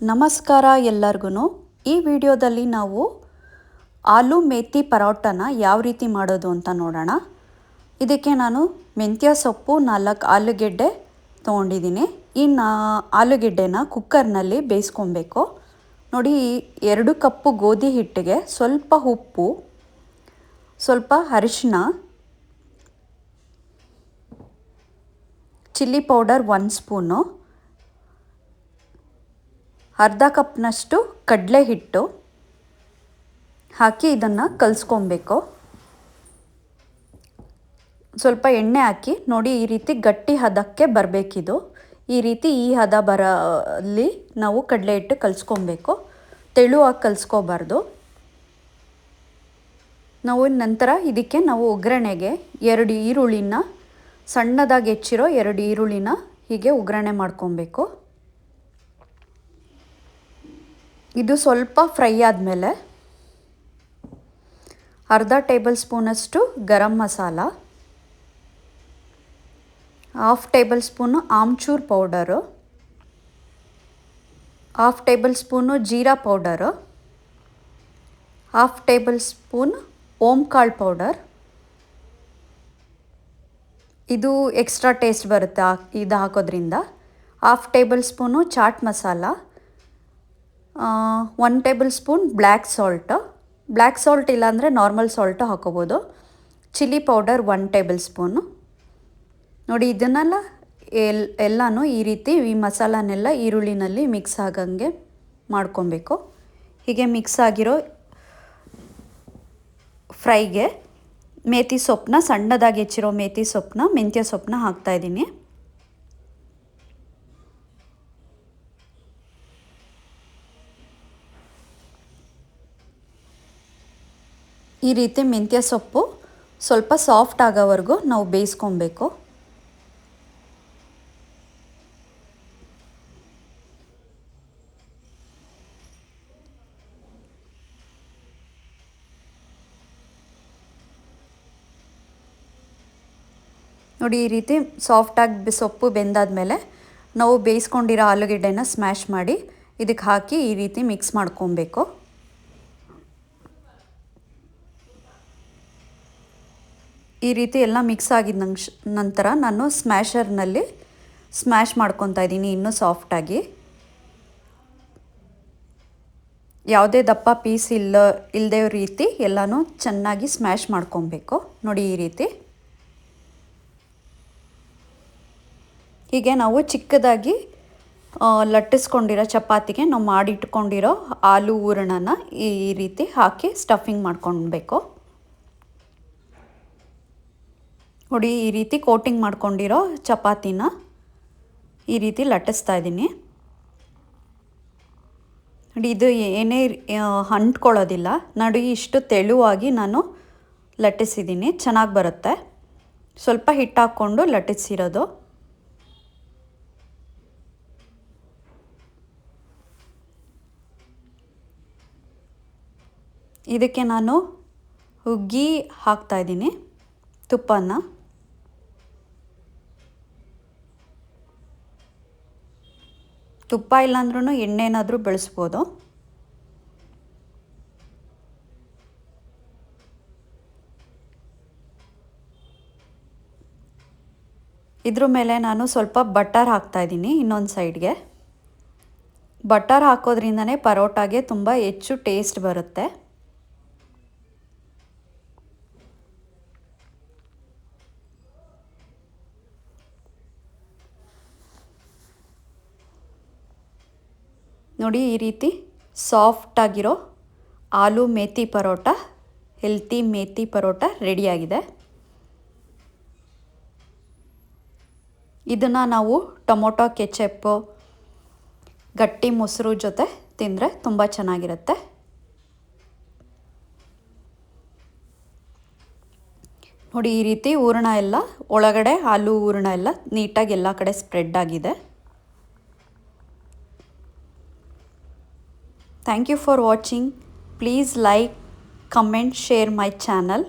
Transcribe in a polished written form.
ನಮಸ್ಕಾರ ಎಲ್ಲರಿಗೂ. ಈ ವಿಡಿಯೋದಲ್ಲಿ ನಾವು ಆಲೂ ಮೇಥಿ ಪರೋಟನ ಯಾವ ರೀತಿ ಮಾಡೋದು ಅಂತ ನೋಡೋಣ. ಇದಕ್ಕೆ ನಾನು ಮೆಂತ್ಯ ಸೊಪ್ಪು 4 ಆಲೂಗೆಡ್ಡೆ ತೊಗೊಂಡಿದ್ದೀನಿ. ಈ ಆಲೂಗೆಡ್ಡೆನ ಕುಕ್ಕರ್ನಲ್ಲಿ ಬೇಯಿಸ್ಕೊಬೇಕು. ನೋಡಿ, 2 ಕಪ್ಪು ಗೋಧಿ ಹಿಟ್ಟಿಗೆ ಸ್ವಲ್ಪ ಉಪ್ಪು, ಸ್ವಲ್ಪ ಅರಿಶಿನ, ಚಿಲ್ಲಿ ಪೌಡರ್ 1 ಸ್ಪೂನು, ಅರ್ಧ ಕಪ್ನಷ್ಟು ಕಡಲೆ ಹಿಟ್ಟು ಹಾಕಿ ಇದನ್ನು ಕಲಿಸ್ಕೊಬೇಕು. ಸ್ವಲ್ಪ ಎಣ್ಣೆ ಹಾಕಿ ನೋಡಿ, ಈ ರೀತಿ ಗಟ್ಟಿ ಹದಕ್ಕೆ ಬರಬೇಕಿದು. ಈ ಹದ ಬರಲಿ ನಾವು ಕಡಲೆ ಹಿಟ್ಟು ಕಲಿಸ್ಕೊಬೇಕು. ತೆಳುವಾಗಿ ಕಲಿಸ್ಕೋಬಾರ್ದು. ನಾವು ನಂತರ ಇದಕ್ಕೆ ಒಗ್ಗರಣೆಗೆ 2 ಈರುಳ್ಳಿನ ಸಣ್ಣದಾಗಿ ಹೆಚ್ಚಿರೋ 2 ಈರುಳ್ಳಿನ ಹೀಗೆ ಒಗ್ಗರಣೆ ಮಾಡ್ಕೊಬೇಕು. ಇದು ಸ್ವಲ್ಪ ಫ್ರೈ ಆದಮೇಲೆ ಅರ್ಧ ಟೇಬಲ್ ಸ್ಪೂನಷ್ಟು garam masala, 1/2 table spoon amchur powder, 1/2 table spoon jeera powder, 1/2 table spoon ಓಂಕಾಳು ಪೌಡರ್. ಇದು ಎಕ್ಸ್ಟ್ರಾ ಟೇಸ್ಟ್ ಬರುತ್ತೆ ಇದು ಹಾಕೋದ್ರಿಂದ. 1/2 table spoon chaat masala, 1 table spoon black salt ಇಲ್ಲಾಂದರೆ ನಾರ್ಮಲ್ ಸಾಲ್ಟು ಹಾಕೋಬೋದು. Chilli powder 1 table spoon. ನೋಡಿ, ಇದನ್ನೆಲ್ಲ ಎಲ್ಲನೂ ಈ ರೀತಿ ಈ ಮಸಾಲನೆಲ್ಲ ಈರುಳ್ಳಿನಲ್ಲಿ ಮಿಕ್ಸ್ ಆಗಂಗೆ ಮಾಡ್ಕೊಬೇಕು. ಹೀಗೆ ಮಿಕ್ಸ್ ಆಗಿರೋ ಫ್ರೈಗೆ ಮೇಥಿ ಸೊಪ್ಪನ್ನ, ಸಣ್ಣದಾಗಿ ಹೆಚ್ಚಿರೋ ಮೇಥಿ ಸೊಪ್ಪನ್ನ, ಮೆಂತ್ಯ ಸೊಪ್ಪನ್ನ ಹಾಕ್ತಾಯಿದ್ದೀನಿ. ಈ ರೀತಿ ಮೆಂತ್ಯ ಸೊಪ್ಪು ಸ್ವಲ್ಪ ಸಾಫ್ಟ್ ಆಗೋವರೆಗೂ ನಾವು ಬೇಯಿಸ್ಕೊಬೇಕು. ನೋಡಿ, ಈ ರೀತಿ ಸಾಫ್ಟಾಗಿ ಸೊಪ್ಪು ಬೆಂದಾದಮೇಲೆ ನಾವು ಬೇಯಿಸ್ಕೊಂಡಿರೋ ಆಲೂಗೆಡ್ಡೆನ ಸ್ಮ್ಯಾಶ್ ಮಾಡಿ ಇದಕ್ಕೆ ಹಾಕಿ ಈ ರೀತಿ ಮಿಕ್ಸ್ ಮಾಡ್ಕೊಬೇಕು. ಈ ರೀತಿ ಎಲ್ಲ ಮಿಕ್ಸ್ ಆಗಿದ ನಂತರ ನಾನು ಸ್ಮ್ಯಾಶರ್ನಲ್ಲಿ ಸ್ಮ್ಯಾಶ್ ಮಾಡ್ಕೊತಾ ಇದ್ದೀನಿ ಇನ್ನೂ ಸಾಫ್ಟಾಗಿ. ಯಾವುದೇ ದಪ್ಪ ಪೀಸ್ ಇಲ್ಲದೇ ರೀತಿ ಎಲ್ಲನೂ ಚೆನ್ನಾಗಿ ಸ್ಮ್ಯಾಶ್ ಮಾಡ್ಕೊಬೇಕು. ನೋಡಿ, ಈ ರೀತಿ ಹೀಗೆ ನಾವು ಚಿಕ್ಕದಾಗಿ ಲಟ್ಟಿಸ್ಕೊಂಡಿರೋ ಚಪಾತಿಗೆ ನಾವು ಮಾಡಿಟ್ಕೊಂಡಿರೋ ಆಲೂ ಹೂರಣನ ಈ ರೀತಿ ಹಾಕಿ ಸ್ಟಫಿಂಗ್ ಮಾಡ್ಕೊಳ್ಬೇಕು. ನೋಡಿ, ಈ ರೀತಿ ಕೋಟಿಂಗ್ ಮಾಡ್ಕೊಂಡಿರೋ ಚಪಾತಿನ ಈ ರೀತಿ ಲಟ್ಟಿಸ್ತಾ ಇದ್ದೀನಿ. ನೋಡಿ, ಇದು ಏನೇ ಅಂಟ್ಕೊಳ್ಳೋದಿಲ್ಲ. ನೋಡಿ, ಇಷ್ಟು ತೆಳುವಾಗಿ ನಾನು ಲಟ್ಟಿಸಿದ್ದೀನಿ. ಚೆನ್ನಾಗಿ ಬರುತ್ತೆ. ಸ್ವಲ್ಪ ಹಿಟ್ಟು ಹಾಕ್ಕೊಂಡು ಲಟ್ಟಿಸಿರೋದು. ಇದಕ್ಕೆ ನಾನು ಗೀ ಹಾಕ್ತಾಯಿದ್ದೀನಿ, ತುಪ್ಪನ. ತುಪ್ಪ ಇಲ್ಲಾಂದ್ರೂ ಎಣ್ಣೆನಾದರೂ ಬಳಸ್ಬೋದು. ಇದ್ರ ಮೇಲೆ ನಾನು ಸ್ವಲ್ಪ ಬಟರ್ ಹಾಕ್ತಾಯಿದ್ದೀನಿ ಇನ್ನೊಂದು ಸೈಡ್ಗೆ. ಬಟರ್ ಹಾಕೋದ್ರಿಂದನೇ ಪರೋಟಾಗೆ ತುಂಬ ಹೆಚ್ಚು ಟೇಸ್ಟ್ ಬರುತ್ತೆ. ನೋಡಿ, ಈ ರೀತಿ ಸಾಫ್ಟಾಗಿರೋ ಆಲೂ ಮೇಥಿ ಪರೋಟ, ಹೆಲ್ತಿ ಮೇಥಿ ಪರೋಟ ರೆಡಿಯಾಗಿದೆ. ಇದನ್ನು ನಾವು ಟೊಮೊಟೊ ಕೆಚಪ್ಪು, ಗಟ್ಟಿ ಮೊಸರು ಜೊತೆ ತಿಂದರೆ ತುಂಬ ಚೆನ್ನಾಗಿರುತ್ತೆ. ನೋಡಿ, ಈ ರೀತಿ ಹೂರಣ ಎಲ್ಲ ಒಳಗಡೆ ಆಲೂ ಹೂರಣ ಎಲ್ಲ ನೀಟಾಗಿ ಎಲ್ಲ ಕಡೆ ಸ್ಪ್ರೆಡ್ ಆಗಿದೆ. Thank you for watching. Please like, comment, share my channel.